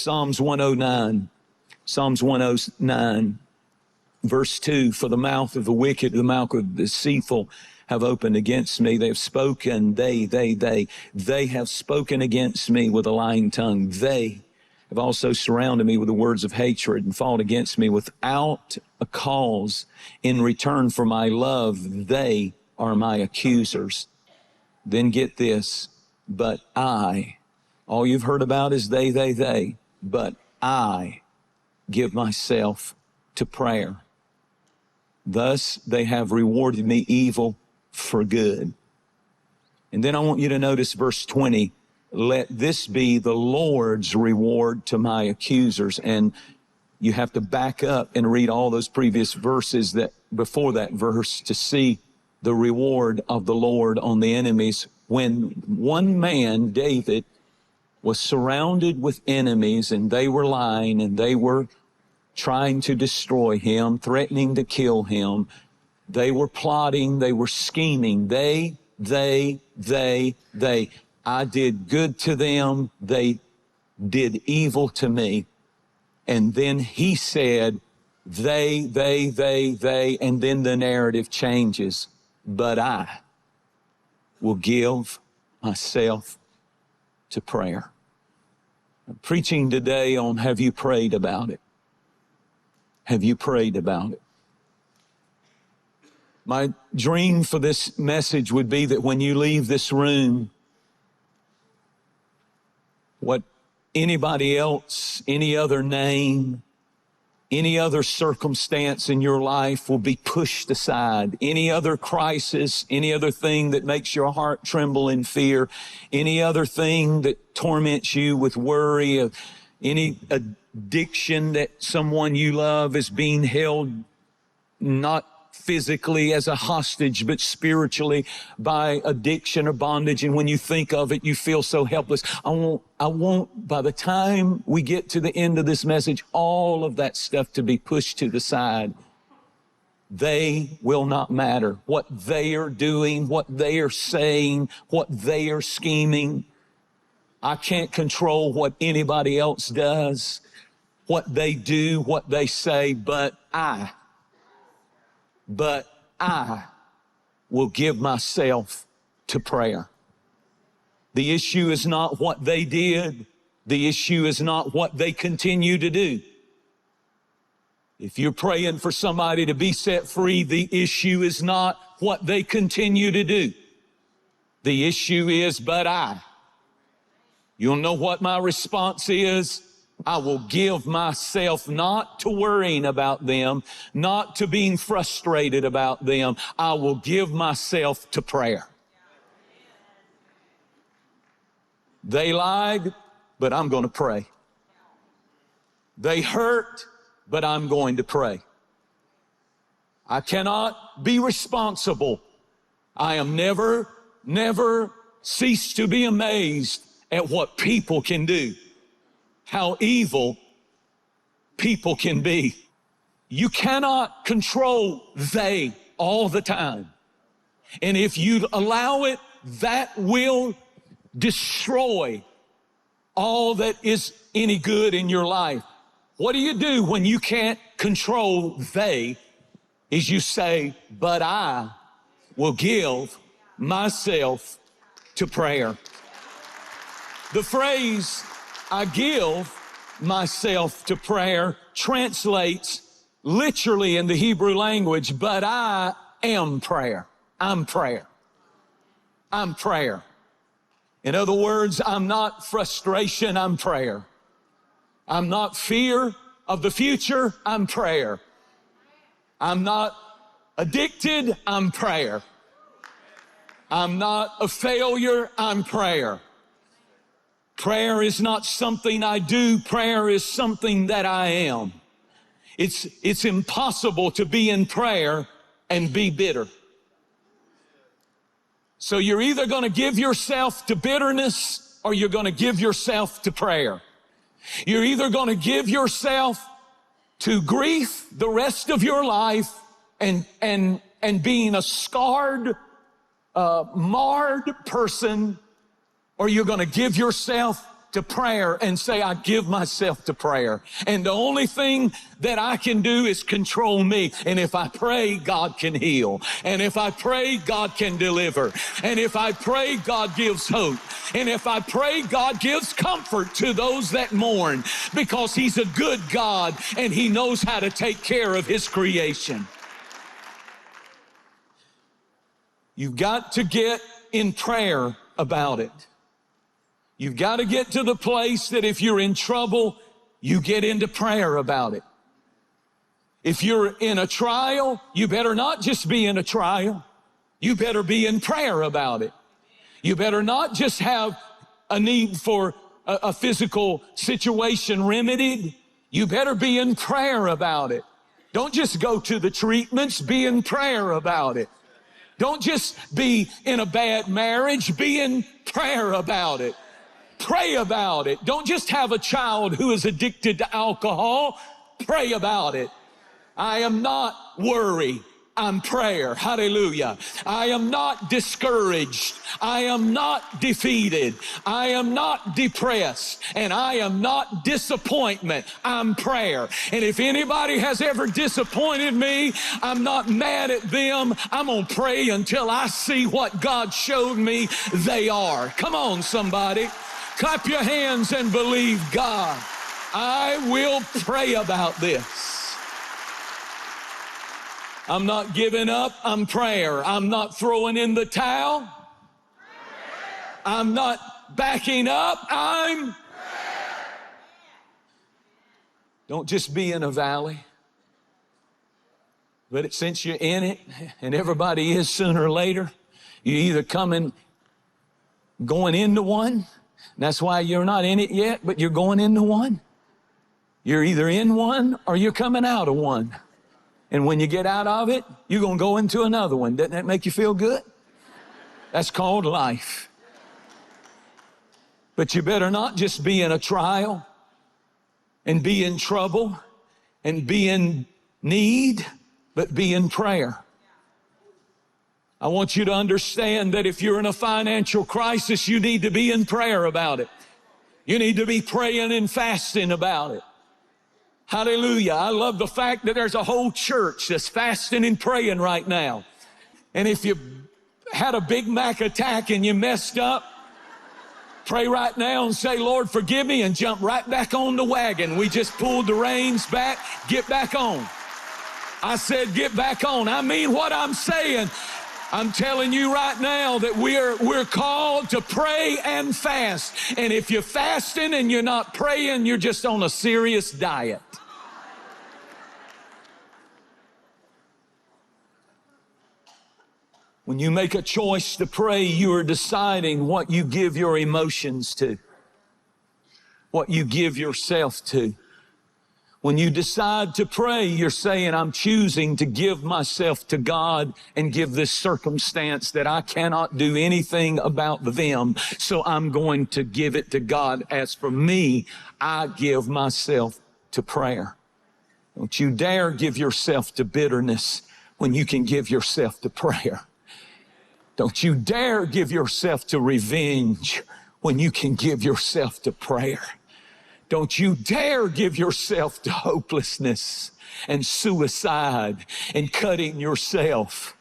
Psalms 109. Psalms 109, verse 2, for the mouth of the wicked, the mouth of the deceitful have opened against me. They have spoken, they have spoken against me with a lying tongue. They have also surrounded me with the words of hatred and fought against me without a cause. In return for my love, they are my accusers. Then get this, but I, all you've heard about is they, but I give myself to prayer. Thus they have rewarded me evil for good. And then I want you to notice verse 20. Let this be the Lord's reward to my accusers. And you have to back up and read all those previous verses that before that verse to see the reward of the Lord on the enemies. When one man, David, was surrounded with enemies and they were lying and they were trying to destroy him, threatening to kill him, they were plotting, they were scheming. They. I did good to them. They did evil to me. And then he said, they, and then the narrative changes. But I will give myself to prayer. I'm preaching today on have you prayed about it? Have you prayed about it? My dream for this message would be that when you leave this room, what anybody else, any other name, any other circumstance in your life will be pushed aside. Any other crisis, any other thing that makes your heart tremble in fear, any other thing that torments you with worry, any addiction that someone you love is being held not physically as a hostage, but spiritually by addiction or bondage. And when you think of it, you feel so helpless. I want, by the time we get to the end of this message, all of that stuff to be pushed to the side. They will not matter. What they are doing, what they are saying, what they are scheming. I can't control what anybody else does, what they do, what they say, but I will give myself to prayer. The issue is not what they did. The issue is not what they continue to do. If you're praying for somebody to be set free, the issue is not what they continue to do. The issue is, but I. You'll know what my response is. I will give myself not to worrying about them, not to being frustrated about them. I will give myself to prayer. They lied, but I'm going to pray. They hurt, but I'm going to pray. I cannot be responsible. I am never cease to be amazed at what people can do. How evil people can be. You cannot control they all the time. And if you allow it, that will destroy all that is any good in your life. What do you do when you can't control they? Is you say, but I will give myself to prayer. The phrase, I give myself to prayer, translates literally in the Hebrew language, but I am prayer. I'm prayer. I'm prayer. In other words, I'm not frustration, I'm prayer. I'm not fear of the future, I'm prayer. I'm not addicted, I'm prayer. I'm not a failure, I'm prayer. Prayer is not something I do. Prayer is something that I am. It's impossible to be in prayer and be bitter. So you're either going to give yourself to bitterness or you're going to give yourself to prayer. You're either going to give yourself to grief the rest of your life and being a scarred, marred person, or you're going to give yourself to prayer and say, I give myself to prayer. And the only thing that I can do is control me. And if I pray, God can heal. And if I pray, God can deliver. And if I pray, God gives hope. And if I pray, God gives comfort to those that mourn, because He's a good God and He knows how to take care of His creation. You've got to get in prayer about it. You've got to get to the place that if you're in trouble, you get into prayer about it. If you're in a trial, you better not just be in a trial. You better be in prayer about it. You better not just have a need for a physical situation remedied. You better be in prayer about it. Don't just go to the treatments, be in prayer about it. Don't just be in a bad marriage, be in prayer about it. Pray about it. Don't just have a child who is addicted to alcohol. Pray about it. I am not worried. I'm prayer. Hallelujah. I am not discouraged. I am not defeated. I am not depressed. And I am not disappointment. I'm prayer. And if anybody has ever disappointed me, I'm not mad at them. I'm going to pray until I see what God showed me they are. Come on, somebody. Clap your hands and believe God. I will pray about this. I'm not giving up, I'm prayer. I'm not throwing in the towel. I'm not backing up, I'm prayer. Don't just be in a valley. But since you're in it, and everybody is sooner or later, you're either going into one. That's why you're not in it yet, but you're going into one. You're either in one or you're coming out of one. And when you get out of it, you're going to go into another one. Doesn't that make you feel good? That's called life. But you better not just be in a trial and be in trouble and be in need, but be in prayer. I want you to understand that if you're in a financial crisis, you need to be in prayer about it. You need to be praying and fasting about it. Hallelujah. I love the fact that there's a whole church that's fasting and praying right now. And if you had a Big Mac attack and you messed up, pray right now and say, Lord, forgive me, and jump right back on the wagon. We just pulled the reins back. Get back on. I said, get back on. I mean what I'm saying. I'm telling you right now that we're called to pray and fast. And if you're fasting and you're not praying, you're just on a serious diet. When you make a choice to pray, you are deciding what you give your emotions to, what you give yourself to. When you decide to pray, you're saying, I'm choosing to give myself to God and give this circumstance that I cannot do anything about them, so I'm going to give it to God. As for me, I give myself to prayer. Don't you dare give yourself to bitterness when you can give yourself to prayer. Don't you dare give yourself to revenge when you can give yourself to prayer. Don't you dare give yourself to hopelessness and suicide and cutting yourself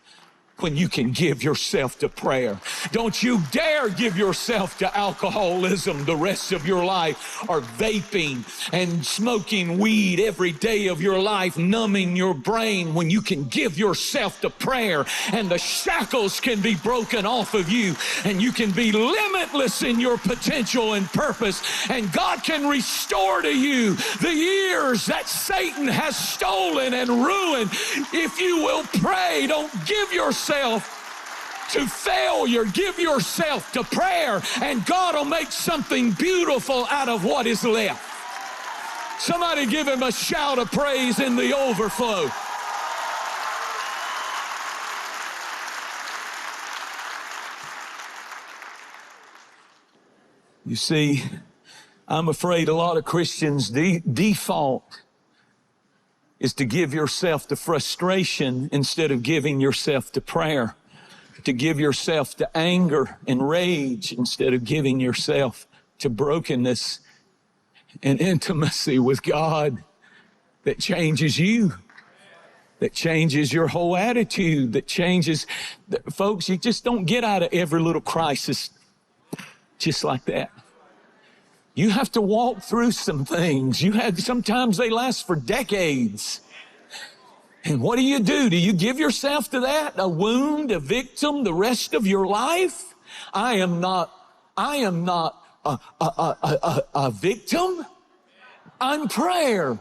when you can give yourself to prayer. Don't you dare give yourself to alcoholism the rest of your life, or vaping and smoking weed every day of your life, numbing your brain, when you can give yourself to prayer, and the shackles can be broken off of you, and you can be limitless in your potential and purpose, and God can restore to you the years that Satan has stolen and ruined. If you will pray, don't give yourself to failure. Give yourself to prayer, and God will make something beautiful out of what is left. Somebody give him a shout of praise in the overflow. You see, I'm afraid a lot of Christians' default is to give yourself to frustration instead of giving yourself to prayer, to give yourself to anger and rage instead of giving yourself to brokenness and intimacy with God that changes you, that changes your whole attitude, that changes, folks, you just don't get out of every little crisis just like that. You have to walk through some things. Sometimes they last for decades. And what do? Do you give yourself to that? A wound, a victim, the rest of your life? I am not a victim. I'm prayer.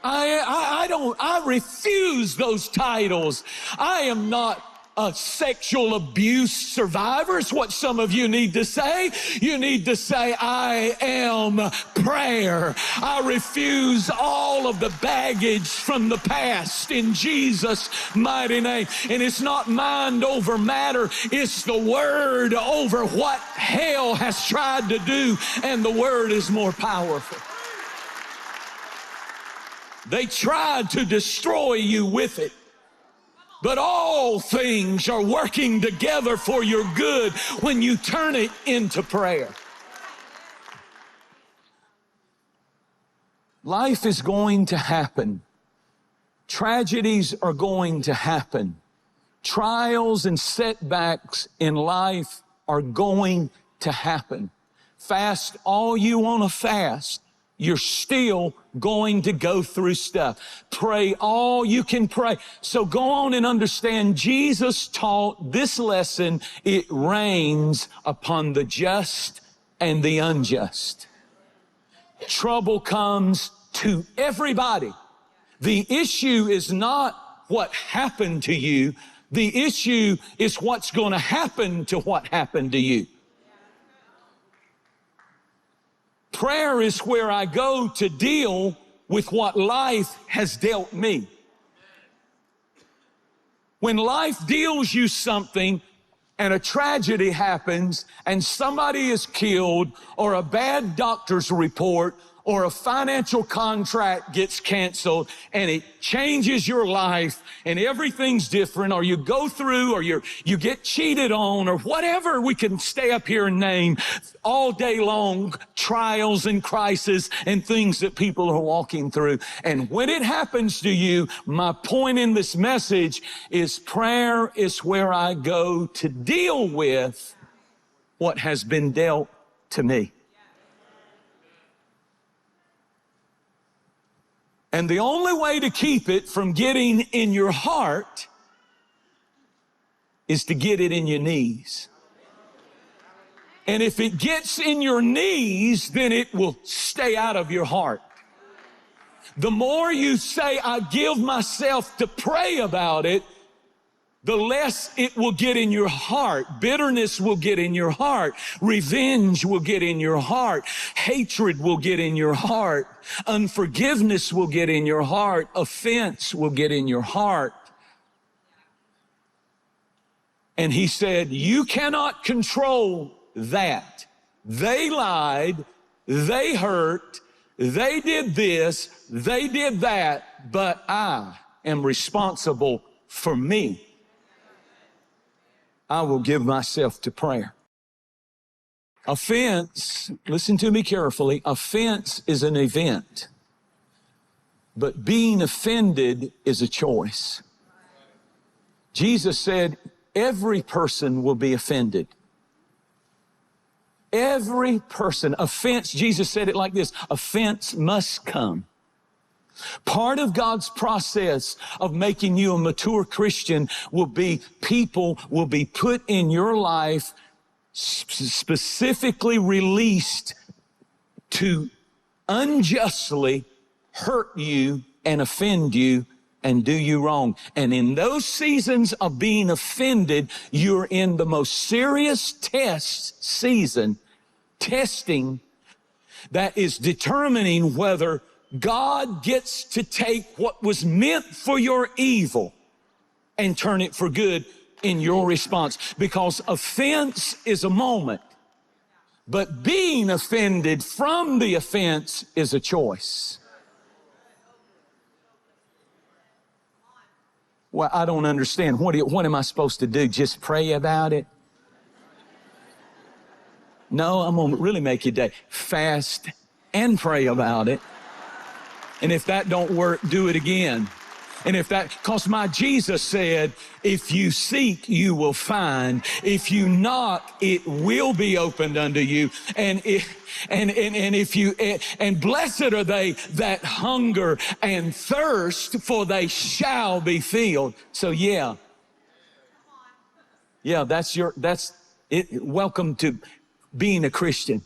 I refuse those titles. I am not a sexual abuse survivor. It's what some of you need to say. You need to say, I am prayer. I refuse all of the baggage from the past in Jesus' mighty name. And it's not mind over matter. It's the word over what hell has tried to do. And the word is more powerful. They tried to destroy you with it. But all things are working together for your good when you turn it into prayer. Life is going to happen. Tragedies are going to happen. Trials and setbacks in life are going to happen. Fast all you want to fast. You're still going to go through stuff. Pray all you can pray. So go on and understand, Jesus taught this lesson. It rains upon the just and the unjust. Trouble comes to everybody. The issue is not what happened to you. The issue is what's going to happen to what happened to you. Prayer is where I go to deal with what life has dealt me. When life deals you something and a tragedy happens and somebody is killed or a bad doctor's report or a financial contract gets canceled and it changes your life and everything's different, or you go through, or you get cheated on, or whatever we can stay up here and name all day long, trials and crises and things that people are walking through. And when it happens to you, my point in this message is prayer is where I go to deal with what has been dealt to me. And the only way to keep it from getting in your heart is to get it in your knees. And if it gets in your knees, then it will stay out of your heart. The more you say, I give myself to pray about it, the less it will get in your heart. Bitterness will get in your heart. Revenge will get in your heart. Hatred will get in your heart. Unforgiveness will get in your heart. Offense will get in your heart. And he said, you cannot control that. They lied. They hurt. They did this. They did that. But I am responsible for me. I will give myself to prayer. Offense, listen to me carefully, offense is an event, but being offended is a choice. Jesus said, every person will be offended. Every person. Offense, Jesus said it like this, offense must come. Part of God's process of making you a mature Christian will be people will be put in your life specifically released to unjustly hurt you and offend you and do you wrong. And in those seasons of being offended, you're in the most serious test season, testing that is determining whether God gets to take what was meant for your evil and turn it for good in your response. Because offense is a moment, but being offended from the offense is a choice. Well, I don't understand. What am I supposed to do? Just pray about it? No, I'm going to really make you day. Fast and pray about it. And if that don't work, do it again. And if that, because my Jesus said, if you seek, you will find. If you knock, it will be opened unto you. And blessed are they that hunger and thirst, for they shall be filled. So yeah, that's it. Welcome to being a Christian.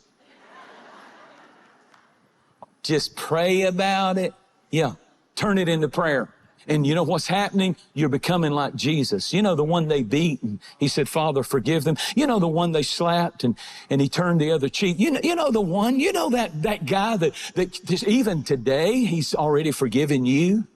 Just pray about it. Yeah, turn it into prayer. And you know what's happening? You're becoming like Jesus. You know, the one they beat and he said, Father, forgive them. You know, the one they slapped and he turned the other cheek. You know the one, that guy that even today, he's already forgiven you.